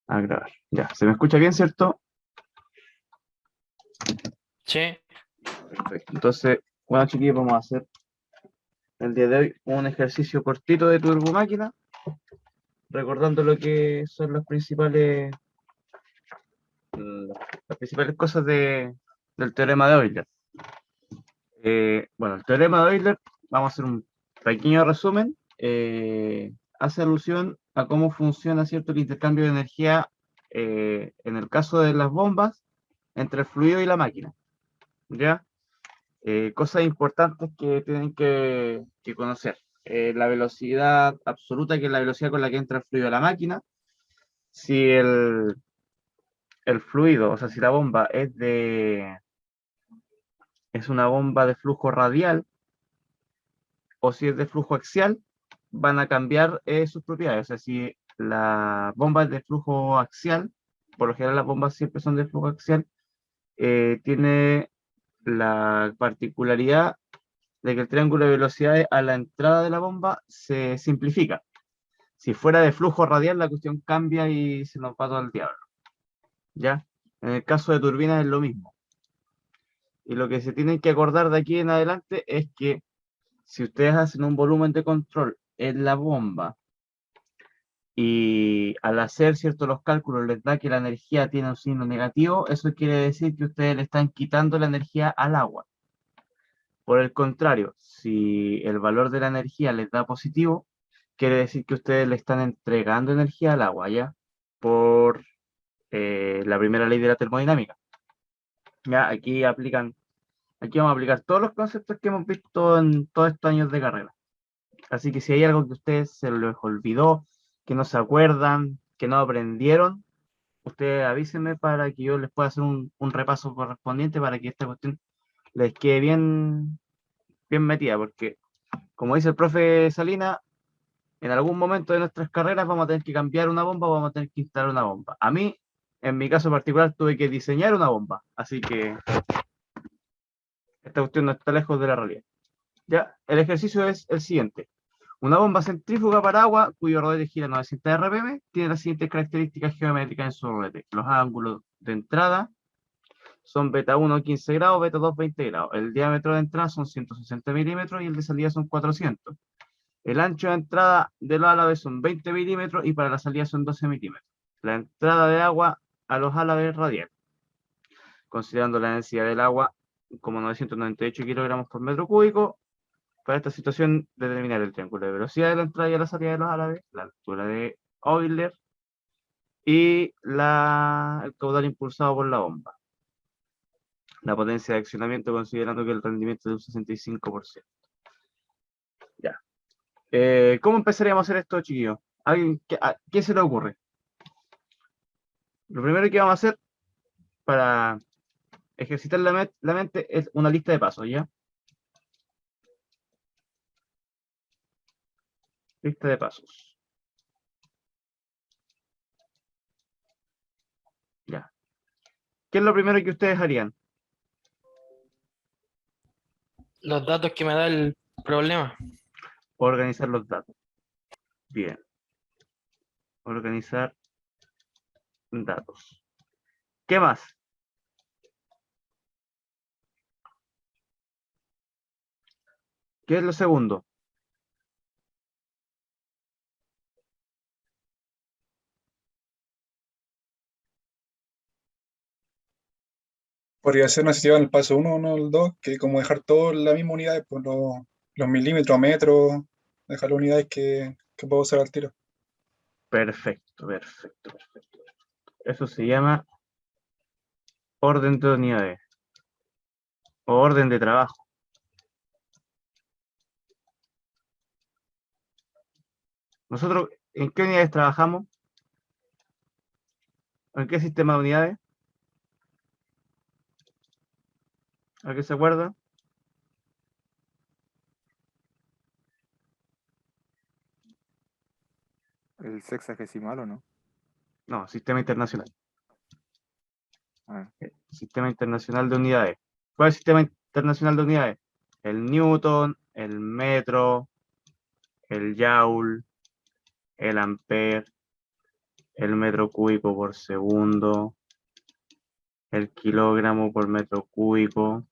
A grabar. Ya, ¿se me escucha bien, cierto? Sí, Perfecto. Entonces, bueno, chiquillos, vamos a hacer el día de hoy un ejercicio cortito de turbomáquina, recordando lo que son las principales cosas del teorema de Euler. Bueno, el teorema de Euler, vamos a hacer un pequeño resumen, hace alusión a cómo funciona, ¿cierto?, el intercambio de energía en el caso de las bombas entre el fluido y la máquina, ¿ya? Cosas importantes que tienen que conocer. La velocidad absoluta, que es la velocidad con la que entra el fluido a la máquina. Si el fluido, o sea, si la bomba es una bomba de flujo radial o si es de flujo axial, van a cambiar sus propiedades. O sea, si la bomba es de flujo axial, por lo general las bombas siempre son de flujo axial, tiene la particularidad de que el triángulo de velocidades a la entrada de la bomba se simplifica. Si fuera de flujo radial, la cuestión cambia y se nos va todo al diablo, ¿ya? En el caso de turbinas es lo mismo. Y lo que se tienen que acordar de aquí en adelante es que si ustedes hacen un volumen de control en la bomba y al hacer ciertos los cálculos les da que la energía tiene un signo negativo, eso quiere decir que ustedes le están quitando la energía al agua. Por el contrario, si el valor de la energía les da positivo, quiere decir que ustedes le están entregando energía al agua, ¿ya? Por la primera ley de la termodinámica. Ya, aquí vamos a aplicar todos los conceptos que hemos visto en todos estos años de carrera. Así que si hay algo que a ustedes se les olvidó, que no se acuerdan, que no aprendieron, ustedes avísenme para que yo les pueda hacer un repaso correspondiente para que esta cuestión les quede bien metida, porque como dice el profe Salina, en algún momento de nuestras carreras vamos a tener que cambiar una bomba o vamos a tener que instalar una bomba. A mí, en mi caso particular, tuve que diseñar una bomba, así que esta cuestión no está lejos de la realidad. Ya, el ejercicio es el siguiente. Una bomba centrífuga para agua cuyo rodete gira 900 RPM tiene las siguientes características geométricas en su rodete. Los ángulos de entrada son beta 1 15 grados, beta 2 20 grados. El diámetro de entrada son 160 milímetros y el de salida son 400. El ancho de entrada de los álabes son 20 milímetros y para la salida son 12 milímetros. La entrada de agua a los álabes es radial, considerando la densidad del agua como 998 kilogramos por metro cúbico. Para esta situación, determinar el triángulo de velocidad de la entrada y la salida de los álabes, la altura de Euler y el caudal impulsado por la bomba. La potencia de accionamiento considerando que el rendimiento es de un 65%. Ya. ¿Cómo empezaríamos a hacer esto, chiquillos? ¿Qué se le ocurre? Lo primero que vamos a hacer para ejercitar la mente es una lista de pasos, ¿ya? Lista de pasos. Ya. ¿Qué es lo primero que ustedes harían? los datos que me da el problema. Organizar los datos. Bien. Organizar datos. ¿Qué más? ¿Qué es lo segundo? Podría ser, no sé si va en el paso uno o no el 2 que como dejar todo en la misma unidad, pues los milímetros, metros, dejar las unidades que puedo usar al tiro. Perfecto, perfecto, perfecto. Eso se llama orden de unidades o orden de trabajo. Nosotros, ¿en qué unidades trabajamos? ¿En qué sistema de unidades? ¿A qué se acuerda? ¿El sexagesimal o no? No, sistema internacional. Ah, Sistema internacional de unidades. ¿Cuál es el sistema internacional de unidades? El Newton, el metro, el joule, el ampere, el metro cúbico por segundo, el kilogramo por metro cúbico.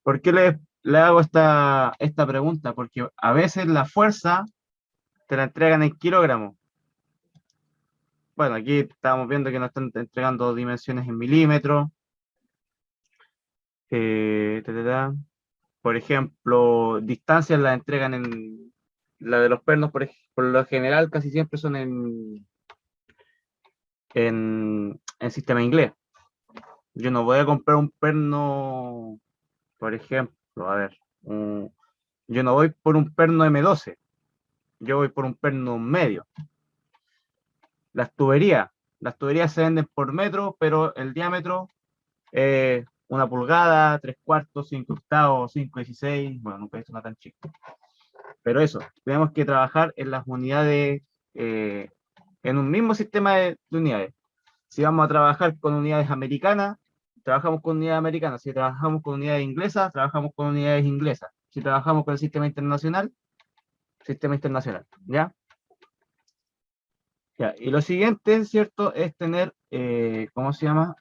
¿Por qué le hago esta pregunta? Porque a veces la fuerza te la entregan en kilogramos. Bueno, aquí estamos viendo que nos están entregando dimensiones en milímetros. Ta, ta, ta. Por ejemplo, distancias las entregan en la de los pernos, por lo general casi siempre son en sistema inglés. Yo no voy a comprar un perno, por ejemplo, a ver, yo no voy por un perno M12, yo voy por un perno medio. Las tuberías se venden por metro, pero el diámetro es 1 pulgada, 3/4, 5/8, 5/16, bueno, nunca he visto una tan chica. Pero eso, tenemos que trabajar en las unidades, en un mismo sistema de unidades. Si vamos a trabajar con unidades americanas, trabajamos con unidades americanas. Si trabajamos con unidades inglesas, trabajamos con unidades inglesas. Si trabajamos con el sistema internacional, ¿ya? Ya, y lo siguiente, ¿cierto? Es tener, ¿cómo se llama?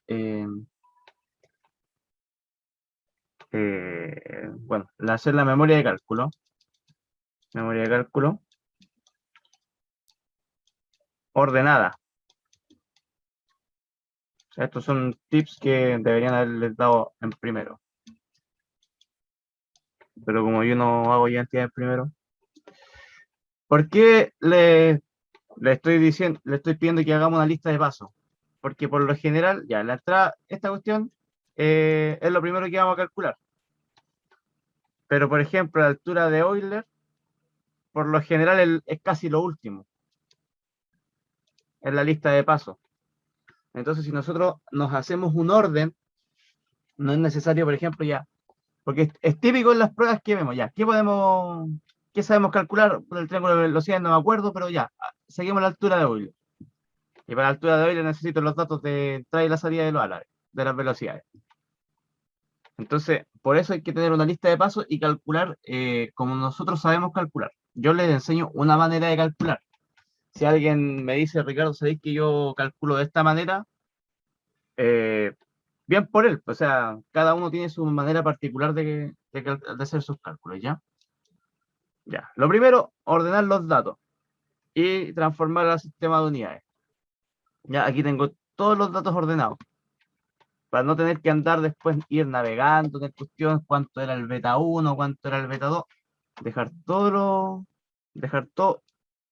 Bueno, hacer la memoria de cálculo. Memoria de cálculo ordenada. O sea, estos son tips que deberían haberles dado en primero. Pero como yo no hago ya entidades primero. ¿Por qué le estoy diciendo, le estoy pidiendo que hagamos una lista de pasos? Porque por lo general, ya, la entrada, esta cuestión es lo primero que vamos a calcular. Pero, por ejemplo, la altura de Euler, por lo general es casi lo último en la lista de pasos. Entonces, si nosotros nos hacemos un orden, no es necesario, por ejemplo, ya, porque es típico en las pruebas que vemos, ya, ¿qué sabemos calcular por el triángulo de velocidad? No me acuerdo, pero ya, seguimos la altura de Euler. Y para la altura de Euler necesito los datos de entrada y la salida de los alares, de las velocidades. Entonces, por eso hay que tener una lista de pasos y calcular como nosotros sabemos calcular. Yo les enseño una manera de calcular. Si alguien me dice, Ricardo, ¿sabéis que yo calculo de esta manera? Bien por él. O sea, cada uno tiene su manera particular de hacer sus cálculos, ¿ya? Ya. Lo primero, ordenar los datos y transformar al sistema de unidades. Ya, aquí tengo todos los datos ordenados, para no tener que andar después, ir navegando en cuestiones, cuánto era el beta 1, cuánto era el beta 2, dejar todo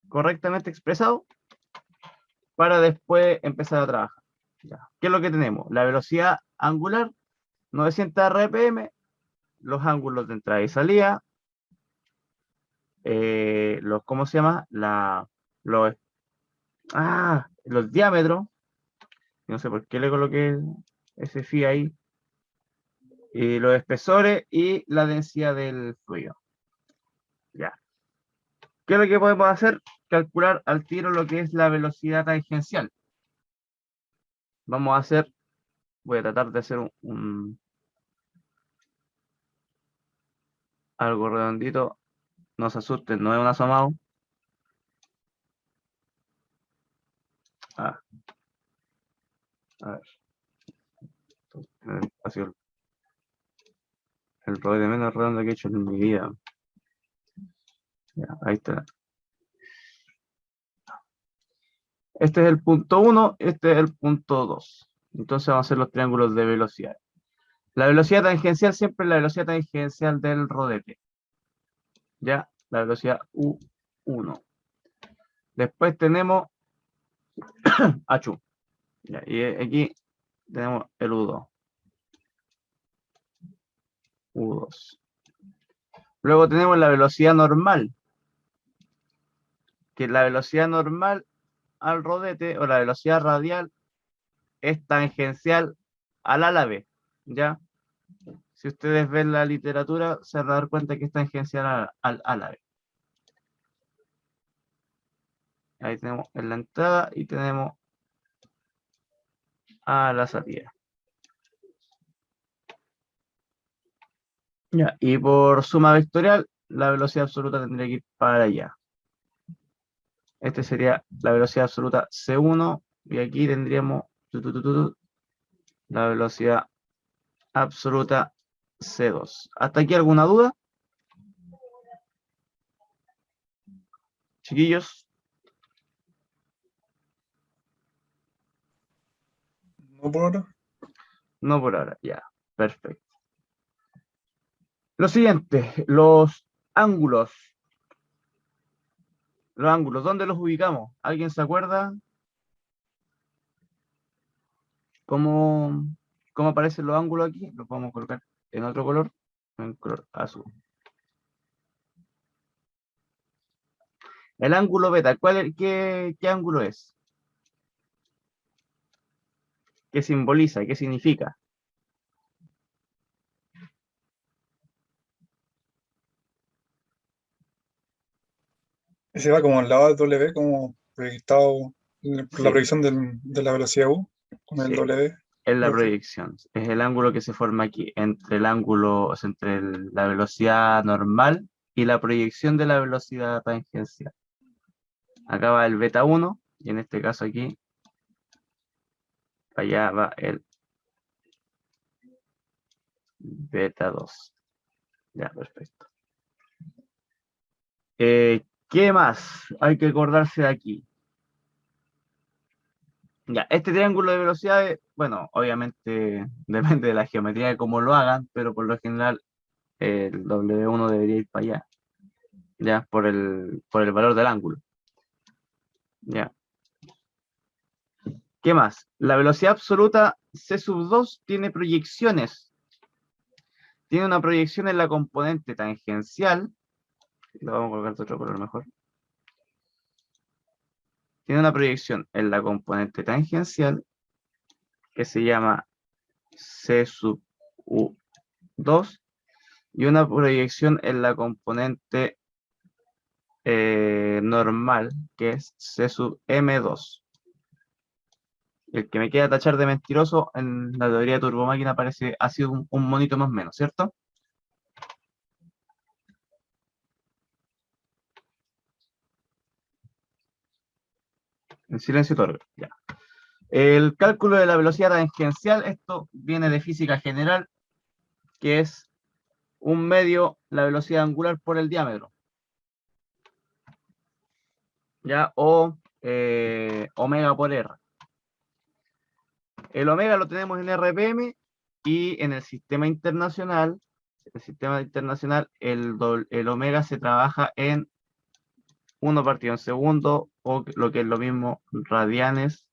correctamente expresado para después empezar a trabajar. Ya. ¿Qué es lo que tenemos? La velocidad angular, 900 RPM, los ángulos de entrada y salida, ¿cómo se llama? Los diámetros, no sé por qué le coloqué ese phi ahí, y los espesores y la densidad del fluido. Ya. ¿Qué es lo que podemos hacer? Calcular al tiro lo que es la velocidad tangencial. Vamos a hacer, voy a tratar de hacer algo redondito. No se asusten, no es un asomado. A ver. Ha sido el rodete menos redondo que he hecho en mi vida. Ya, ahí está. Este es el punto 1, este es el punto 2. Entonces vamos a hacer los triángulos de velocidad. La velocidad tangencial siempre es la velocidad tangencial del rodete. Ya, la velocidad U1. Después tenemos H. Ya, y aquí tenemos el U2. U2. Luego tenemos la velocidad normal, que la velocidad normal al rodete o la velocidad radial es tangencial al álave, ¿ya? Si ustedes ven la literatura, se van a dar cuenta que es tangencial al álave. Ahí tenemos en la entrada y tenemos a la salida. Ya, y por suma vectorial, la velocidad absoluta tendría que ir para allá. Este sería la velocidad absoluta C1 y aquí tendríamos la velocidad absoluta C2. ¿Hasta aquí alguna duda? Chiquillos, ¿No por ahora? no por ahora, ya, perfecto. Lo siguiente, los ángulos. Los ángulos, ¿dónde los ubicamos? ¿Alguien se acuerda? ¿Cómo aparecen los ángulos aquí? Los podemos colocar en otro color, en color azul. El ángulo beta, qué ángulo es? ¿Qué simboliza? ¿Qué significa? Ese va como al lado del W, como proyectado por la Sí, proyección de la velocidad U, con el sí, W es la rojo. proyección. Es el ángulo que se forma aquí entre el ángulo, o sea, entre la velocidad normal y la proyección de la velocidad tangencial. Acá va el beta 1 y en este caso aquí, allá va el beta 2. Ya, perfecto. ¿Qué más hay que acordarse de aquí? Ya, este triángulo de velocidades, bueno, obviamente depende de la geometría de cómo lo hagan, pero por lo general el W1 debería ir para allá, ya, por el valor del ángulo. Ya. ¿Qué más? La velocidad absoluta C sub 2 tiene proyecciones. Tiene una proyección en la componente tangencial. Lo vamos a colocar de otro color mejor. Tiene una proyección en la componente tangencial que se llama C sub U2 y una proyección en la componente normal que es C sub M2. El que me queda tachar de mentiroso en la teoría de turbomáquina parece ha sido un monito más o menos, ¿cierto? En silencio todo. Ya. El cálculo de la velocidad tangencial, esto viene de física general, que es un medio la velocidad angular por el diámetro. ¿Ya? O omega por R. El omega lo tenemos en RPM y en el sistema internacional, el omega se trabaja en 1 partido en segundo o lo que es lo mismo radianes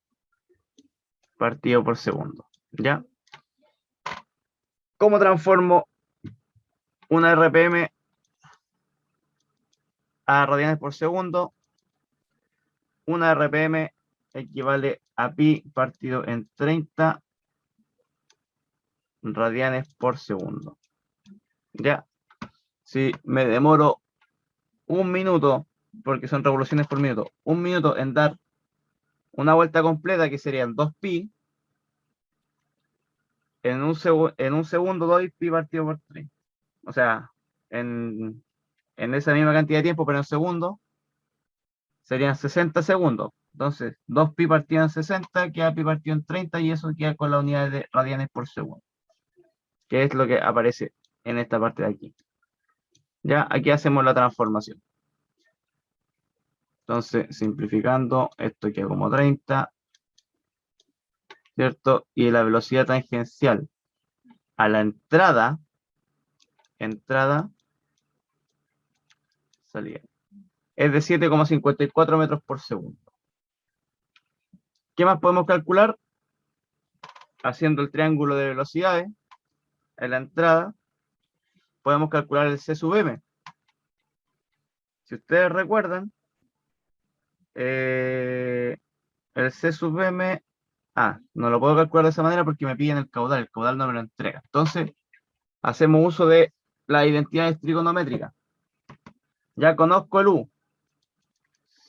partido por segundo. ¿Ya? ¿Cómo transformo una RPM a radianes por segundo? Una RPM equivale a pi partido en 30 radianes por segundo. ¿Ya? Si me demoro un minuto, porque son revoluciones por minuto, un minuto en dar una vuelta completa, que serían 2pi, en un segundo doy pi partido por 3. O sea, en esa misma cantidad de tiempo, pero en segundos, serían 60 segundos. Entonces, 2pi partido en 60, queda pi partido en 30, y eso queda con la unidad de radianes por segundo, que es lo que aparece en esta parte de aquí. Ya, aquí hacemos la transformación. Entonces, simplificando, esto queda como 30, ¿cierto? Y la velocidad tangencial a la entrada, salida, es de 7,54 metros por segundo. ¿Qué más podemos calcular? Haciendo el triángulo de velocidades en la entrada, podemos calcular el C sub m. Si ustedes recuerdan, el C sub m, no lo puedo calcular de esa manera porque me piden el caudal no me lo entrega. Entonces, hacemos uso de las identidades trigonométricas. Ya conozco el U,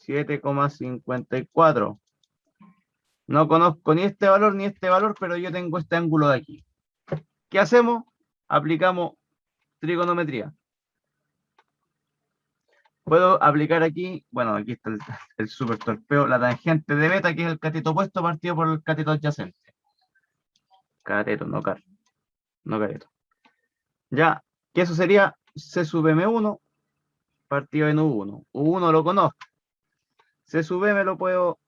7,54. No conozco ni este valor ni este valor, pero yo tengo este ángulo de aquí. ¿Qué hacemos? Aplicamos trigonometría. puedo aplicar aquí, bueno, aquí está el super torpeo, la tangente de beta, que es el cateto opuesto partido por el cateto adyacente. Cateto, no car, no cateto. Ya, que eso sería C sub M1 partido en U1. U1 lo conozco. C sub M lo puedo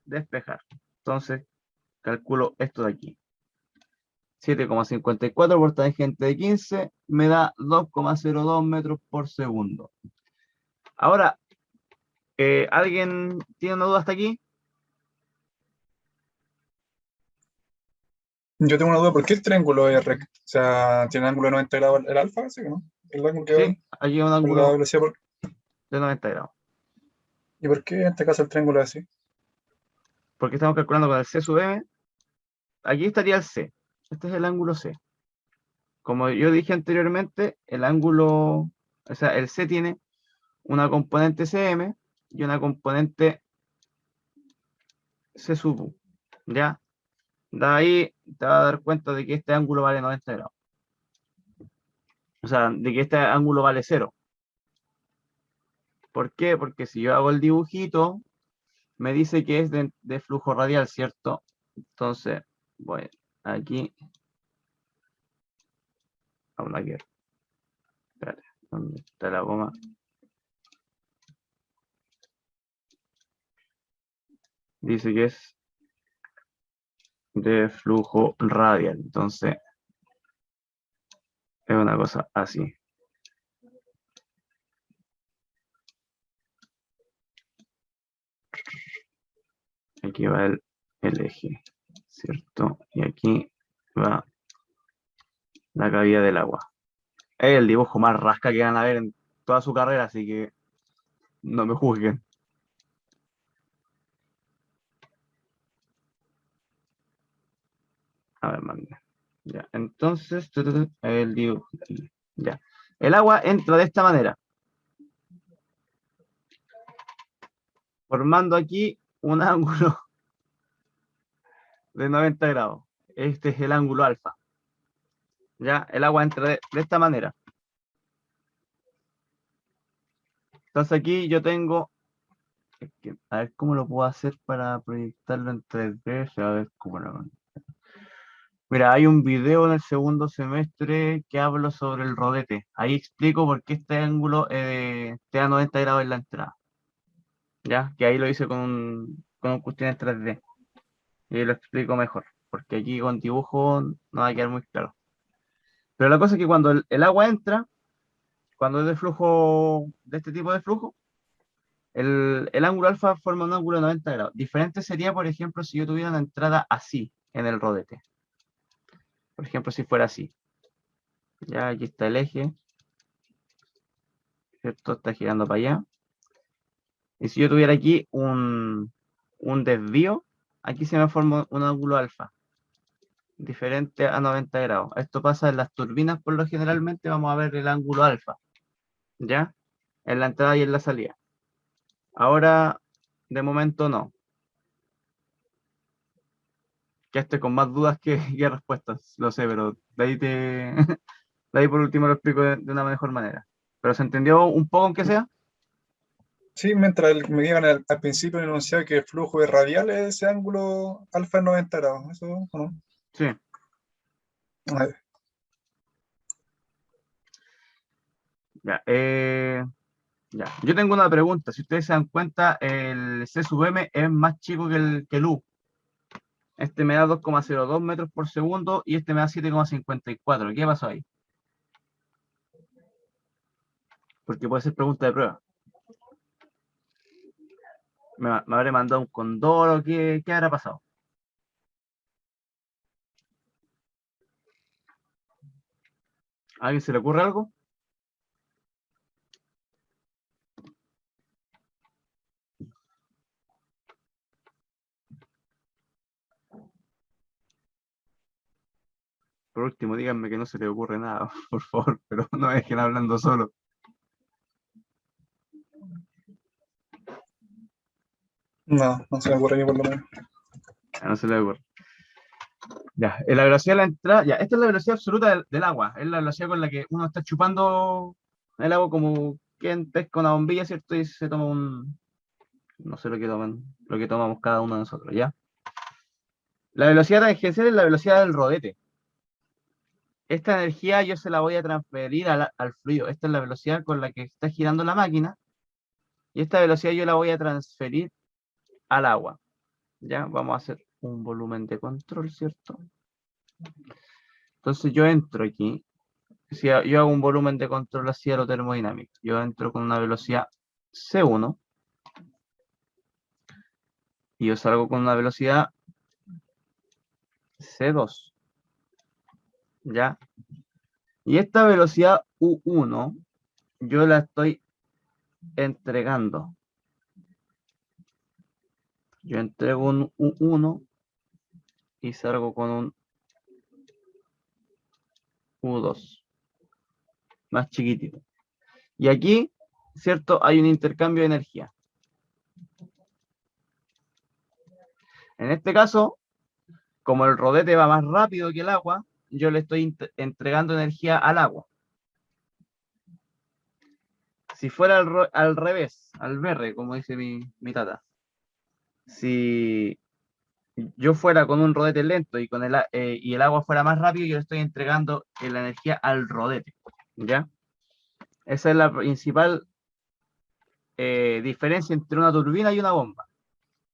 despejar. Entonces, calculo esto de aquí. 7,54 por tangente de 15 me da 2,02 metros por segundo. Ahora, ¿alguien tiene una duda hasta aquí? Yo tengo una duda, ¿por qué el triángulo es recto? O sea, ¿tiene ángulo de 90 grados el alfa, sí, ¿no? El ángulo que va Sí, aquí hay un por la ángulo velocidad. de 90 grados. ¿Y por qué en este caso el triángulo es así? Porque estamos calculando con el C sub M. Aquí estaría el C. Este es el ángulo C. Como yo dije anteriormente, el ángulo, o sea, el C tiene una componente CM y una componente C sub U. ¿Ya? De ahí te vas a dar cuenta de que este ángulo vale 90 grados. O sea, de que este ángulo vale 0. ¿Por qué? Porque si yo hago el dibujito, me dice que es de flujo radial, ¿cierto? Entonces, voy aquí. Aún la quiero. Espérate, ¿dónde está la goma? Dice que es de flujo radial. Entonces, es una cosa así. Aquí va el eje, ¿cierto? Y aquí va la cavidad del agua. Es el dibujo más rasca que van a ver en toda su carrera, así que no me juzguen. A ver, mande. Ya, entonces, el dibujo. Ya. El agua entra de esta manera, formando aquí un ángulo de 90 grados. Este es el ángulo alfa. Ya, el agua entra de esta manera. Entonces aquí yo tengo, a ver cómo lo puedo hacer para proyectarlo en 3D, a ver cómo lo... Mira, hay un video en el segundo semestre que hablo sobre el rodete. Ahí explico por qué este ángulo te da 90 grados en la entrada. Ya, que ahí lo hice con un cuestión en 3D. Y ahí lo explico mejor, porque aquí con dibujo no va a quedar muy claro. Pero la cosa es que cuando el agua entra, cuando es de flujo, de este tipo de flujo, el ángulo alfa forma un ángulo de 90 grados. Diferente sería, por ejemplo, si yo tuviera una entrada así en el rodete. Por ejemplo, si fuera así. Ya aquí está el eje, ¿cierto? Está girando para allá. Y si yo tuviera aquí un desvío, aquí se me forma un ángulo alfa, diferente a 90 grados. Esto pasa en las turbinas, por lo generalmente vamos a ver el ángulo alfa, ¿ya? En la entrada y en la salida. Ahora, de momento no. Que esté con más dudas que respuestas, lo sé, pero de ahí de ahí por último lo explico de una mejor manera. ¿Pero se entendió un poco aunque sea? Sí, mientras me digan al principio del enunciado que el flujo es radial, ese ángulo alfa es 90 grados. ¿Eso o no? Sí. A ver, Ya, ya. Yo tengo una pregunta. Si ustedes se dan cuenta, el C sub M es más chico que el U. Este me da 2,02 metros por segundo y este me da 7,54. ¿Qué pasó ahí? Porque puede ser pregunta de prueba. ¿Me habré mandado un condor o qué habrá pasado? ¿A alguien se le ocurre algo? Por último, díganme que no se le ocurre nada, por favor, pero no me dejen hablando solo. no se me ocurre a mí por lo menos. No se le ocurre. Ya, la velocidad de la entrada, ya, esta es la velocidad absoluta del agua, es la velocidad con la que uno está chupando el agua como quien pesca una bombilla, ¿cierto? Y se toma un, no sé lo que toman, lo que tomamos cada uno de nosotros, ¿ya? La velocidad tangencial es la velocidad del rodete. Esta energía yo se la voy a transferir al fluido. Esta es la velocidad con la que está girando la máquina. Y esta velocidad yo la voy a transferir al agua. ¿Ya? Vamos a hacer un volumen de control, ¿cierto? Entonces yo entro aquí. Si yo hago un volumen de control así aerodinámico, yo entro con una velocidad C1 y yo salgo con una velocidad C2. ¿Ya? Y esta velocidad U1 yo la estoy entregando. Yo entrego un U1 y salgo con un U2 más chiquitito. Y aquí, ¿cierto? Hay un intercambio de energía. En este caso, como el rodete va más rápido que el agua, yo le estoy entregando energía al agua. Si fuera al revés, al berre, como dice mi tata. Si yo fuera con un rodete lento y, y el agua fuera más rápido, yo le estoy entregando la energía al rodete. ¿Ya? Esa es la principal diferencia entre una turbina y una bomba.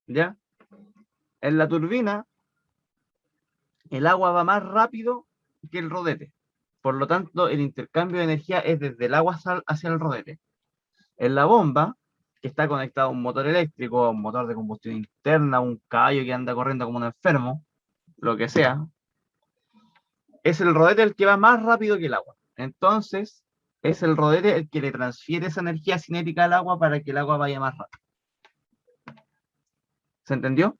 ¿Ya? En la turbina, el agua va más rápido que el rodete. Por lo tanto, el intercambio de energía es desde el agua hacia el rodete. En la bomba, que está conectado a un motor eléctrico, a un motor de combustión interna, un caballo que anda corriendo como un enfermo, lo que sea, es el rodete el que va más rápido que el agua. Entonces, es el rodete el que le transfiere esa energía cinética al agua para que el agua vaya más rápido. ¿Se entendió?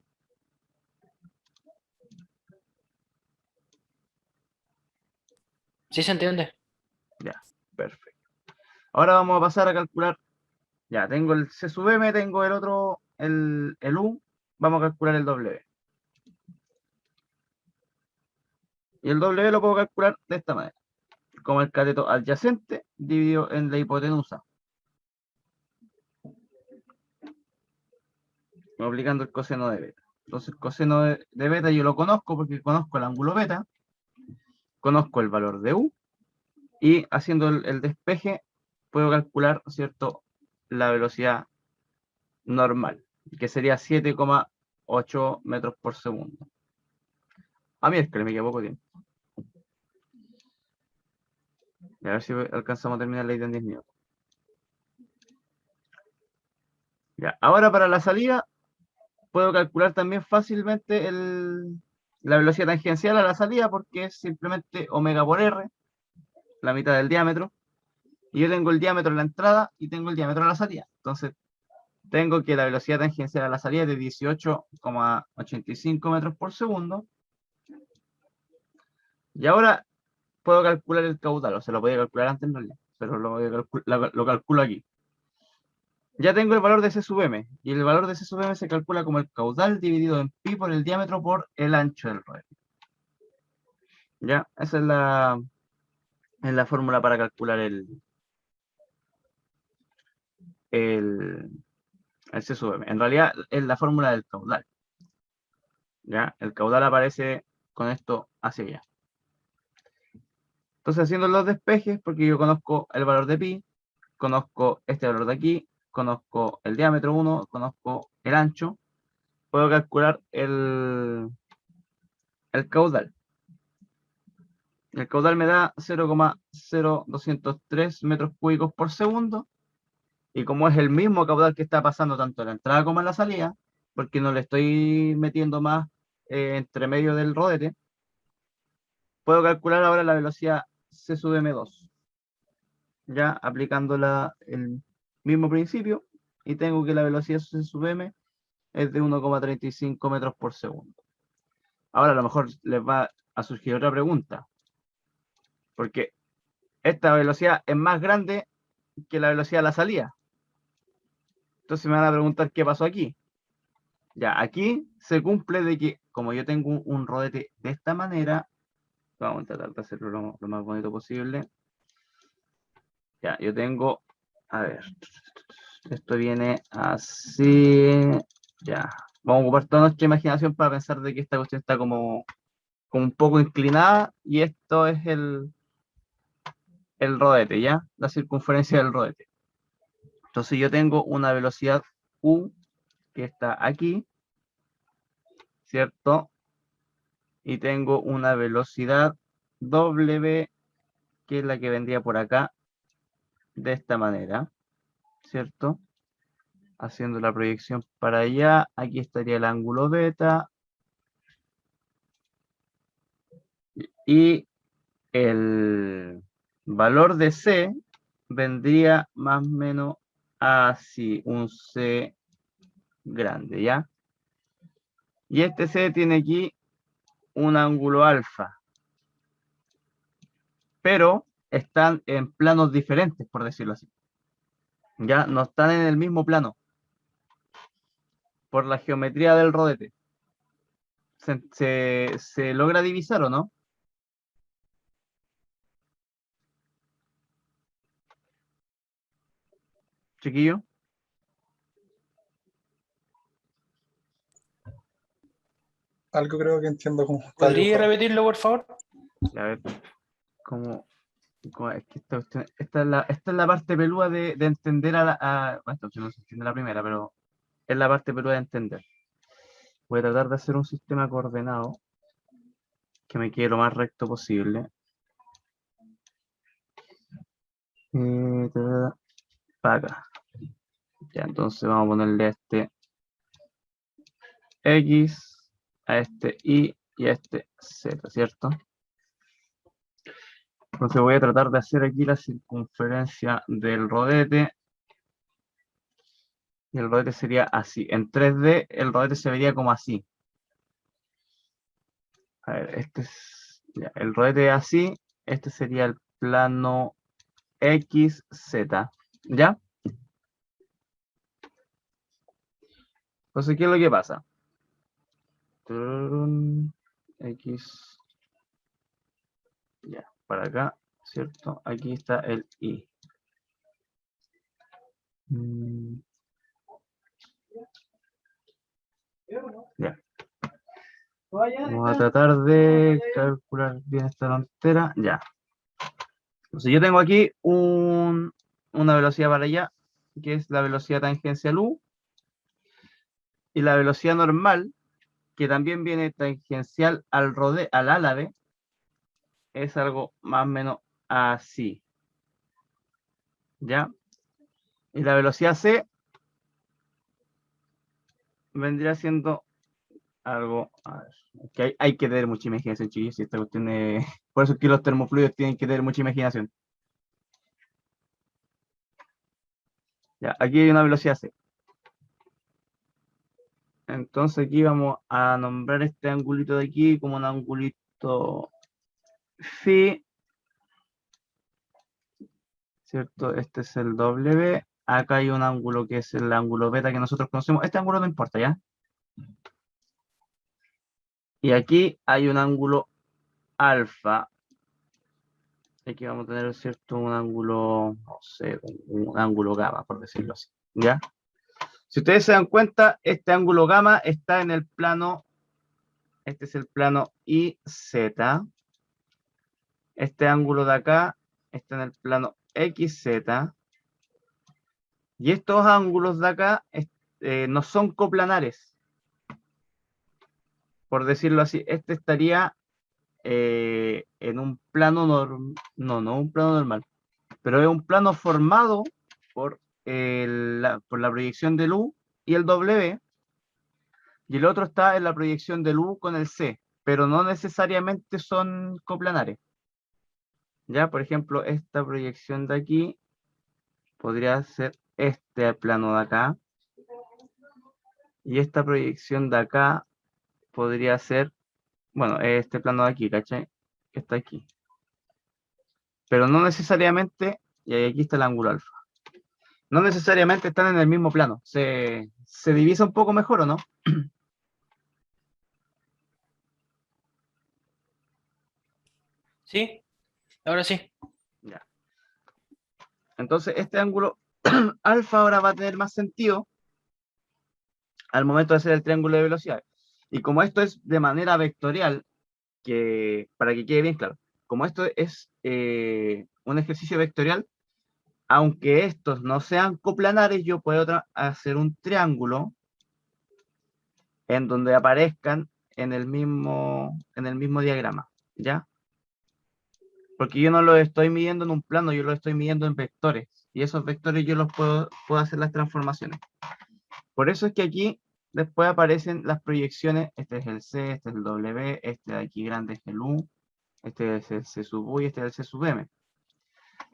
¿Sí se entiende? Ya, perfecto. Ahora vamos a pasar a calcular. Ya, tengo el C sub M, tengo el otro, el U. Vamos a calcular el W. Y el W lo puedo calcular de esta manera. Como el cateto adyacente dividido en la hipotenusa. Aplicando el coseno de beta. Entonces, el coseno de beta yo lo conozco porque conozco el ángulo beta, conozco el valor de U, y haciendo el despeje puedo calcular, ¿cierto?, la velocidad normal, que sería 7,8 metros por segundo. A mí es que me queda poco tiempo. Y a ver si alcanzamos a terminar la idea en 10 minutos. Ya, ahora para la salida puedo calcular también fácilmente la velocidad tangencial a la salida porque es simplemente omega por R, la mitad del diámetro, y yo tengo el diámetro en la entrada y tengo el diámetro en la salida. Entonces tengo que la velocidad tangencial a la salida es de 18,85 metros por segundo. Y ahora puedo calcular el caudal, o sea, lo podía calcular antes en realidad, pero lo calculo aquí. Ya tengo el valor de C sub M, y el valor de C sub M se calcula como el caudal dividido en pi por el diámetro por el ancho del rodete. Ya, esa es la fórmula para calcular el C sub M. En realidad es la fórmula del caudal. ¿Ya? El caudal aparece con esto hacia allá. Entonces, haciendo los despejes, porque yo conozco el valor de pi, conozco este valor de aquí, conozco el diámetro 1, conozco el ancho, puedo calcular el caudal. El caudal me da 0,0203 metros cúbicos por segundo, y como es el mismo caudal que está pasando tanto en la entrada como en la salida, porque no le estoy metiendo más entre medio del rodete, puedo calcular ahora la velocidad C sub M2, ya aplicando el mismo principio, y tengo que la velocidad C sub M es de 1,35 metros por segundo. Ahora a lo mejor les va a surgir otra pregunta, porque esta velocidad es más grande que la velocidad de la salida. Entonces me van a preguntar qué pasó aquí. Ya, aquí se cumple de que como yo tengo un rodete de esta manera, vamos a tratar de hacerlo lo más bonito posible. Ya, yo tengo A ver. Esto viene así. Ya. Vamos a ocupar toda nuestra imaginación para pensar de que esta cuestión está como un poco inclinada y esto es el rodete, ¿ya? La circunferencia del rodete. Entonces yo tengo una velocidad U que está aquí, ¿cierto? Y tengo una velocidad W que es la que vendría por acá, de esta manera, ¿cierto? Haciendo la proyección para allá, aquí estaría el ángulo beta y el valor de C vendría más o menos así, un C grande, ¿ya? Y este C tiene aquí un ángulo alfa, pero están en planos diferentes, por decirlo así. Ya no están en el mismo plano, por la geometría del rodete. ¿Se logra divisar o no? Chiquillo. Algo creo que entiendo cómo está ¿Podría dibujado. repetirlo, por favor? A ver, ¿cómo es que esta es la parte peluda de entender bueno, esto no se entiende la primera, pero es la parte peluda de entender. Voy a tratar de hacer un sistema coordenado que me quede lo más recto posible. Para acá. Ya, entonces vamos a ponerle a este X, a este Y y a este Z, ¿cierto? Entonces voy a tratar de hacer aquí la circunferencia del rodete. Y el rodete sería así. En 3D el rodete se vería como así. A ver, ya, el rodete es así. Este sería el plano XZ. ¿Ya? Entonces, ¿qué es lo que pasa? Tururún, X. Ya, para acá, ¿cierto? Aquí está el Y. Ya. Vamos a tratar de calcular bien esta tontera. Ya. Entonces yo tengo aquí una velocidad para allá, que es la velocidad tangencial U, y la velocidad normal, que también viene tangencial al álade, es algo más o menos así. ¿Ya? Y la velocidad C vendría siendo algo. A ver, que hay que tener mucha imaginación, chicos. Si esta cuestión es... Por eso es que los termofluidos tienen que tener mucha imaginación. Ya, aquí hay una velocidad C. Entonces aquí vamos a nombrar este angulito de aquí como un angulito phi, ¿cierto? Este es el W. Acá hay un ángulo que es el ángulo beta que nosotros conocemos. Este ángulo no importa, ¿ya? Y aquí hay un ángulo alfa. Aquí vamos a tener, ¿cierto? Un ángulo, no sé, un ángulo gamma, por decirlo así, ¿ya? Si ustedes se dan cuenta, este ángulo gamma está en el plano, este es el plano IZ. Este ángulo de acá está en el plano XZ. Y estos ángulos de acá no son coplanares, por decirlo así. Este estaría en un plano normal, no un plano normal, pero es un plano formado por, por la proyección del U y el W, y el otro está en la proyección del U con el C, pero no necesariamente son coplanares. Ya, por ejemplo, esta proyección de aquí podría ser este plano de acá, y esta proyección de acá podría ser, bueno, este plano de aquí, ¿cachai? Que está aquí. Pero no necesariamente, y aquí está el ángulo alfa. No necesariamente están en el mismo plano. Se divisa un poco mejor, ¿o no? ¿Sí? Ahora sí. Ya. Entonces, este ángulo alfa ahora va a tener más sentido al momento de hacer el triángulo de velocidades. Y como esto es de manera vectorial, que para que quede bien claro, como esto es un ejercicio vectorial, aunque estos no sean coplanares, yo puedo hacer un triángulo en donde aparezcan en el mismo diagrama, ¿ya? Porque yo no lo estoy midiendo en un plano, yo lo estoy midiendo en vectores. Y esos vectores yo los puedo hacer las transformaciones. Por eso es que aquí después aparecen las proyecciones. Este es el C, este es el W, este de aquí grande es el U, este es el C sub U y este es el C sub M.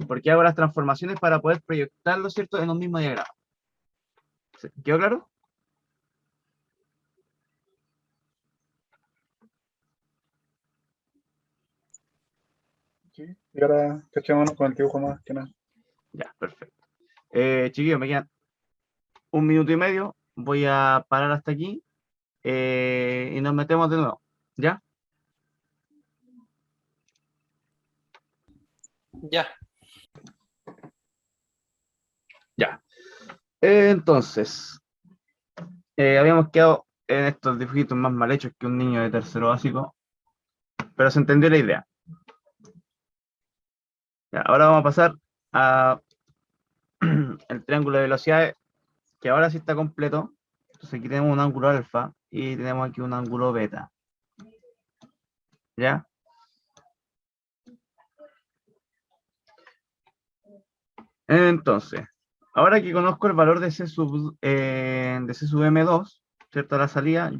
Porque hago las transformaciones para poder proyectarlo, ¿cierto?, en un mismo diagrama. ¿Quedó claro? Sí. Y ahora cachémonos con el dibujo más que nada. Ya, perfecto. Chiquillos, me quedan 1 minuto y medio. Voy a parar hasta aquí y nos metemos de nuevo. ¿Ya? Ya. Ya. Entonces, habíamos quedado en estos dibujitos más mal hechos que un niño de tercero básico, pero se entendió la idea. Ya, ahora vamos a pasar a el triángulo de velocidades, que ahora sí está completo. Entonces aquí tenemos un ángulo alfa y tenemos aquí un ángulo beta. ¿Ya? Entonces, ahora que conozco el valor de C sub M2, ¿cierto? A la salida,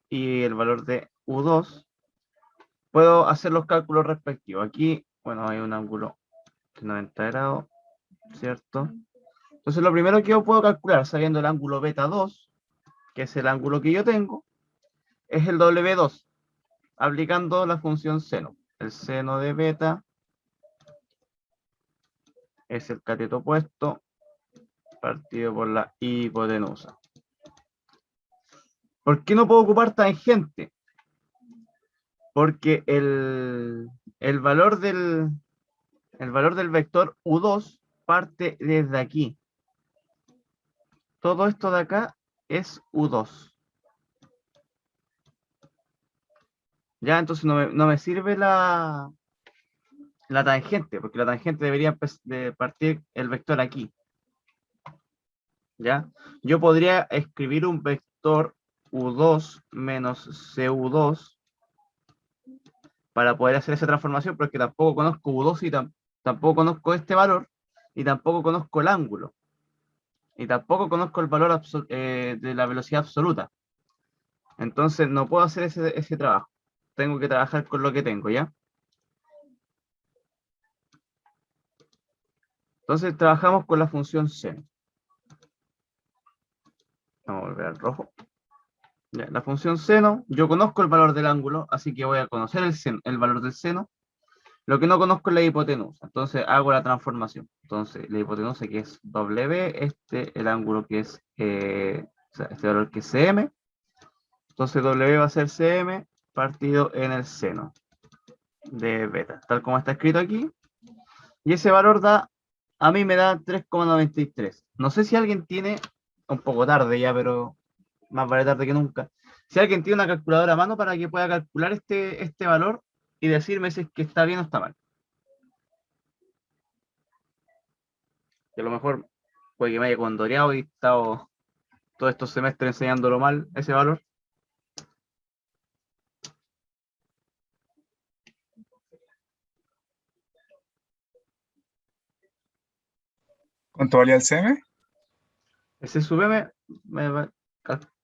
y el valor de U2, puedo hacer los cálculos respectivos. Aquí, bueno, hay un ángulo de 90 grados, ¿cierto? Entonces, lo primero que yo puedo calcular, sabiendo el ángulo beta 2, que es el ángulo que yo tengo, es el W2, aplicando la función seno. El seno de beta es el cateto opuesto partido por la hipotenusa. ¿Por qué no puedo ocupar tangente? Porque el valor del vector U2 parte desde aquí. Todo esto de acá es U2. Ya, entonces no me sirve la tangente, porque la tangente debería de partir el vector aquí. ¿Ya? Yo podría escribir un vector U2 menos CU2 para poder hacer esa transformación, porque tampoco conozco U2 y tampoco conozco este valor, y tampoco conozco el ángulo, y tampoco conozco el valor de la velocidad absoluta. Entonces no puedo hacer ese trabajo. Tengo que trabajar con lo que tengo, ¿ya? Entonces trabajamos con la función seno. Vamos a volver al rojo. Ya, la función seno, yo conozco el valor del ángulo, así que voy a conocer el valor del seno. Lo que no conozco es la hipotenusa, entonces hago la transformación. Entonces, la hipotenusa que es W, el ángulo que es, o sea, este valor que es CM. Entonces, W va a ser CM partido en el seno de beta, tal como está escrito aquí. Y ese valor a mí me da 3,93. No sé si alguien tiene, un poco tarde ya, pero más vale tarde que nunca. Si alguien tiene una calculadora a mano para que pueda calcular este valor y decirme si es que está bien o está mal. Que a lo mejor puede que me haya condoreado y he estado todos estos semestres enseñándolo mal, ese valor. ¿Cuánto valía el CM? Ese sub m,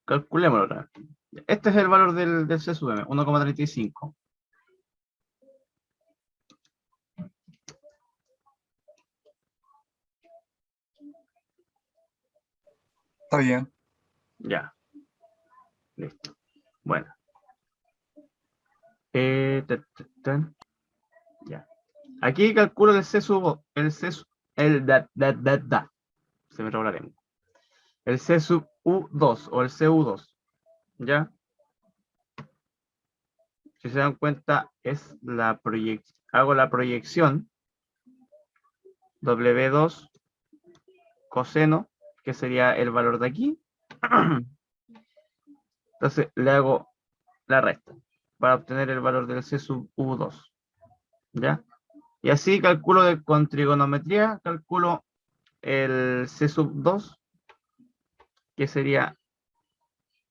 calculémoslo otra vez. Este es el valor del C sub m, 1,35. Está bien. Ya, listo. Bueno. Ya. Aquí calculo el C sub, se me trabó la lengua. El C sub U2 o el CU2, ¿ya? Si se dan cuenta, es hago la proyección W2 coseno, que sería el valor de aquí. Entonces le hago la resta para obtener el valor del C sub U2. ¿Ya? Y así calculo con trigonometría, calculo el C sub 2, que sería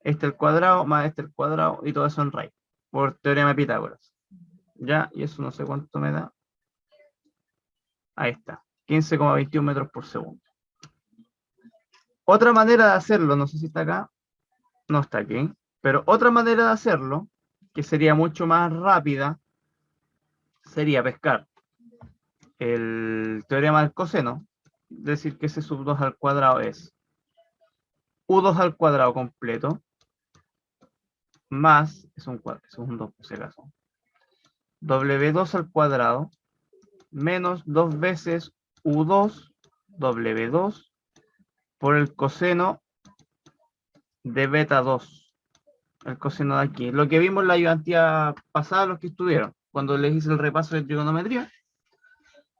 este al cuadrado más este al cuadrado, y todo eso en raíz, por teorema de Pitágoras. ¿Ya? Y eso no sé cuánto me da. Ahí está, 15,21 metros por segundo. Otra manera de hacerlo, no sé si está acá, no está aquí, pero otra manera de hacerlo, que sería mucho más rápida, sería pescar el teorema del coseno, decir que C sub 2 al cuadrado es U2 al cuadrado completo, más, es un 2 por si acaso, W2 al cuadrado, menos 2 veces U2, W2, por el coseno de beta 2, el coseno de aquí. Lo que vimos en la ayudantía pasada, los que estuvieron, cuando les hice el repaso de trigonometría.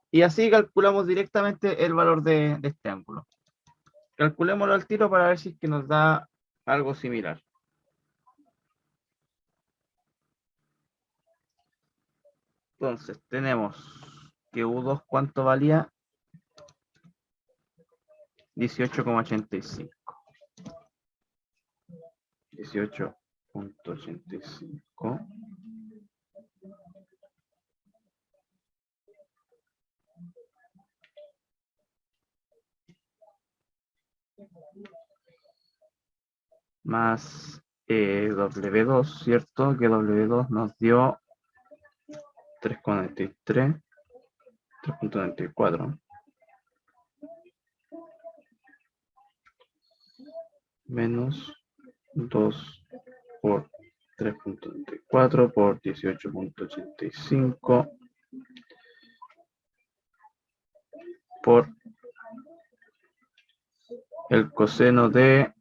Y así calculamos directamente el valor de este ángulo. Calculémoslo al tiro para ver si es que nos da algo similar. Entonces, tenemos que U2, ¿cuánto valía? 18,85. 18,85. Más W2, ¿cierto? Que W2 nos dio 3,93, 3,94. Menos 2 por 3,94 por 18,85 por el coseno de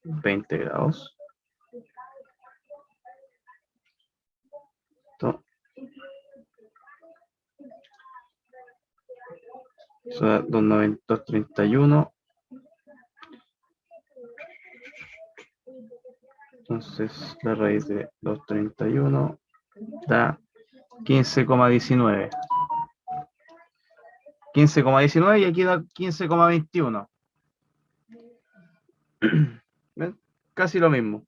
20 grados. Esto. Eso da 2,931. Entonces la raíz de 231 da 15,19. 15,19 y aquí da 15,21. ¿Ven? Casi lo mismo.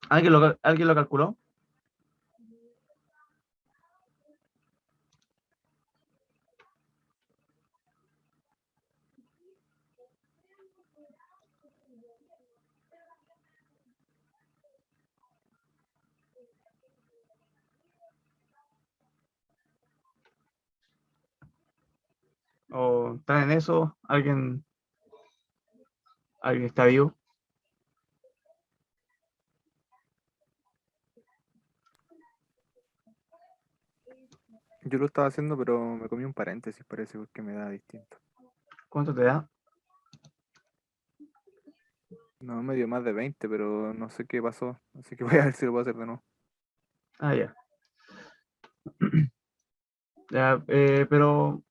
¿Alguien lo calculó? ¿O están en eso? ¿Alguien está vivo? Yo lo estaba haciendo, pero me comí un paréntesis, parece, porque me da distinto. ¿Cuánto te da? No, me dio más de 20, pero no sé qué pasó. Así que voy a ver si lo puedo hacer de nuevo. Ah, ya. Ya, pero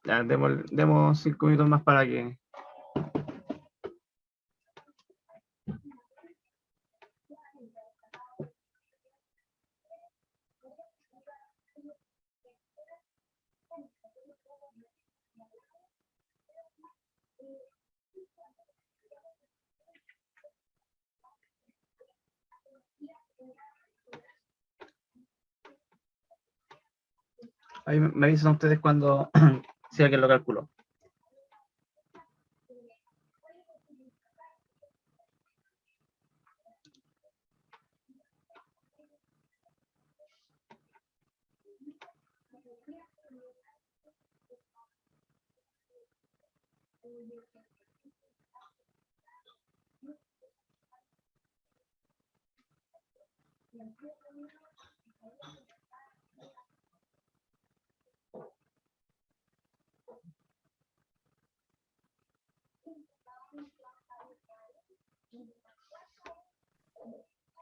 ya, demos 5 minutos más para que... Ahí me avisan ustedes cuando si alguien lo calculó.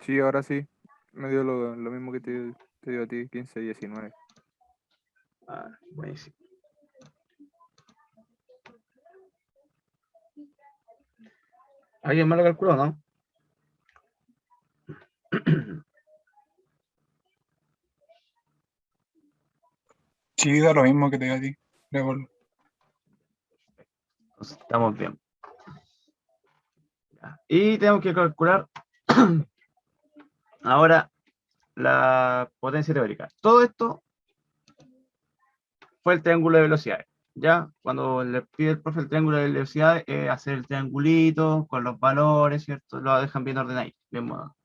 Sí, ahora sí. Me dio lo mismo que te dio a ti, 15 y 19. Ah, buenísimo. ¿Alguien más lo calculó, no? Sí, da lo mismo que te diga a ti. Luego, Entonces, estamos bien. Ya. Y tenemos que calcular ahora la potencia teórica. Todo esto fue el triángulo de velocidades. Ya, cuando le pide el profe el triángulo de velocidades, hacer el triangulito con los valores, ¿cierto? Lo dejan bien ordenadito, bien modo.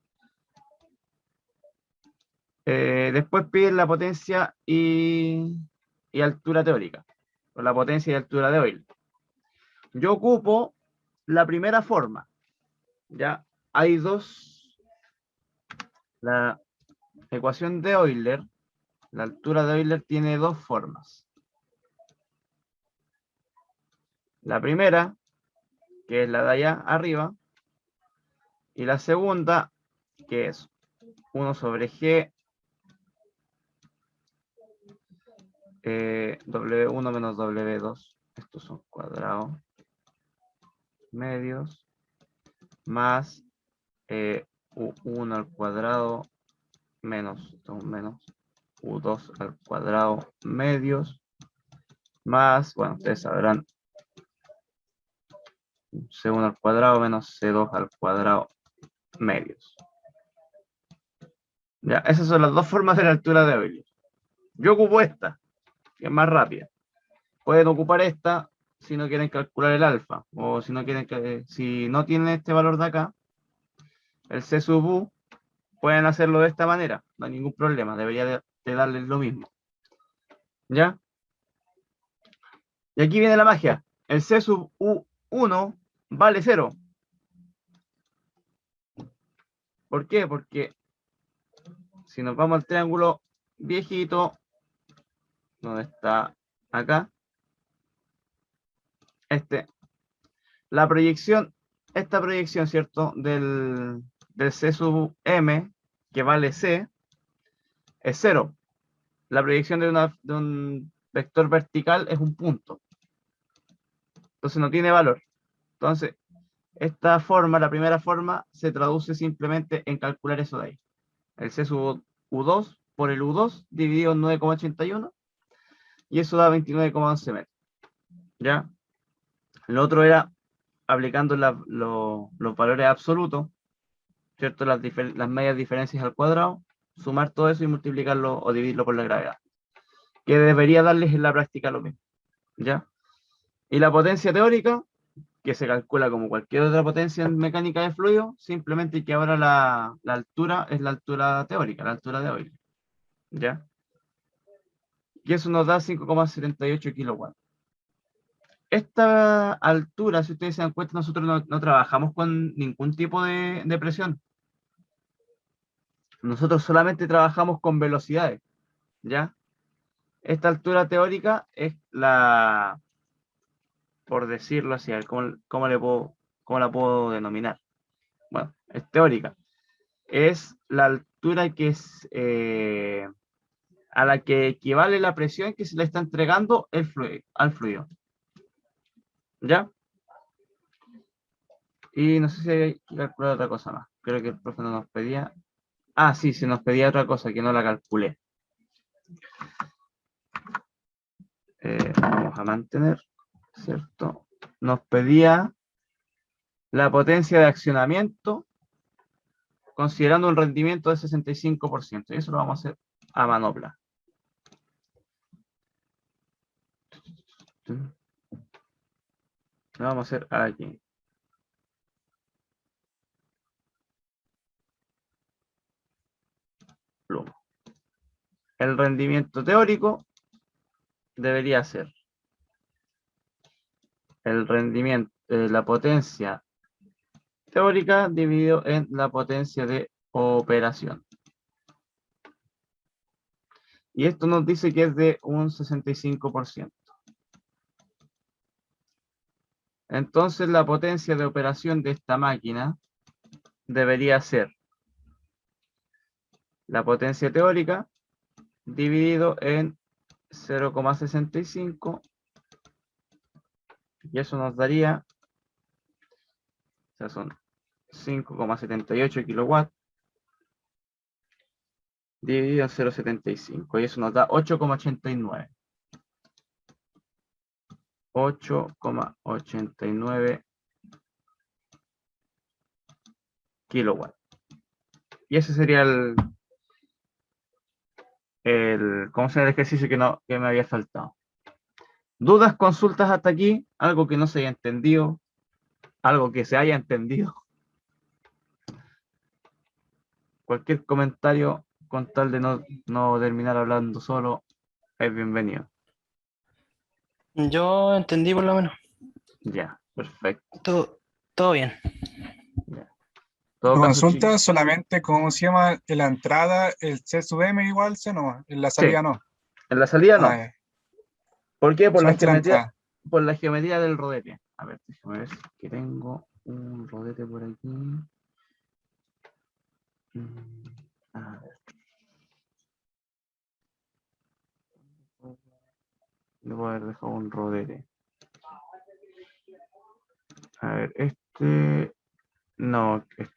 Después piden la potencia y altura teórica, o la potencia y altura de Euler. Yo ocupo la primera forma, ya hay dos, la ecuación de Euler, la altura de Euler tiene dos formas. La primera, que es la de allá arriba, y la segunda, que es 1 sobre G W1 menos W2, estos son cuadrados medios, más U1 al cuadrado menos U2 al cuadrado medios, más, bueno, ustedes sabrán, C1 al cuadrado menos C2 al cuadrado medios. Ya, esas son las dos formas de la altura de Euler. Yo ocupo esta, que es más rápida. Pueden ocupar esta si no quieren calcular el alfa, o si no quieren que, si no tienen este valor de acá, el C sub U, pueden hacerlo de esta manera, no hay ningún problema, debería de darles lo mismo. ¿Ya? Y aquí viene la magia. El C sub U1 vale 0. ¿Por qué? Porque si nos vamos al triángulo viejito, donde está acá, la proyección, esta proyección, ¿cierto? Del C sub M, que vale C, es 0. La proyección de un vector vertical es un punto. Entonces no tiene valor. Entonces, esta forma, la primera forma, se traduce simplemente en calcular eso de ahí. El C sub U2 por el U2 dividido en 9,81 y eso da 29,11 metros. ¿Ya? Lo otro era aplicando los valores absolutos, ¿cierto? Las medias diferencias al cuadrado, sumar todo eso y multiplicarlo o dividirlo por la gravedad. Que debería darles en la práctica lo mismo. ¿Ya? Y la potencia teórica, que se calcula como cualquier otra potencia en mecánica de fluido, simplemente que ahora la altura es la altura teórica, la altura de Euler. ¿Ya? Y eso nos da 5,78 kilowatts. Esta altura, si ustedes se dan cuenta, nosotros no trabajamos con ningún tipo de presión. Nosotros solamente trabajamos con velocidades, ¿ya? Esta altura teórica es la, por decirlo así, a ver, ¿cómo la puedo denominar? Bueno, es teórica. Es la altura que es a la que equivale la presión que se le está entregando al fluido. ¿Ya? Y no sé si hay que calcular otra cosa más. Creo que el profe no nos pedía. Ah, sí, se nos pedía otra cosa que no la calculé. Vamos a mantener, ¿cierto? Nos pedía la potencia de accionamiento considerando un rendimiento de 65%. Y eso lo vamos a hacer a manopla. Lo vamos a hacer aquí. Pluma. El rendimiento teórico debería ser el rendimiento, la potencia teórica dividido en la potencia de operación. Y esto nos dice que es de un 65%. Entonces la potencia de operación de esta máquina debería ser la potencia teórica dividido en 0,65 y eso nos daría sea, son 5,78 kilowatts dividido en 0,75 y eso nos da 8,89. 8,89 kilowatts. Y ese sería ¿cómo se llama el ejercicio que me había faltado? ¿Dudas, consultas hasta aquí? ¿Algo que no se haya entendido? ¿Algo que se haya entendido? Cualquier comentario con tal de no terminar hablando solo es bienvenido. Yo entendí por lo menos. Ya, perfecto. Todo bien. Ya. Todo La caso, consulta solamente, ¿cómo se llama? En la entrada, el C sub M igual C no, en la salida no. en la salida no. Ah, ¿Por qué? solamente la entrada. Por la geometría del rodete. A ver, déjame ver si que tengo un rodete por aquí. A ver. Debo haber dejado un rodete. A ver, no, es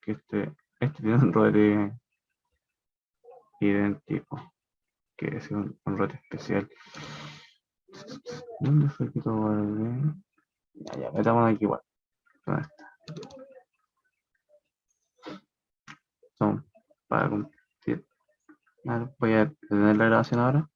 que este tiene un rodete idéntico, que es un rodete especial. ¿Dónde fue que lo guardé? Ya, metámonos aquí igual. ¿Dónde está? Son para compartir. Voy a detener la grabación ahora.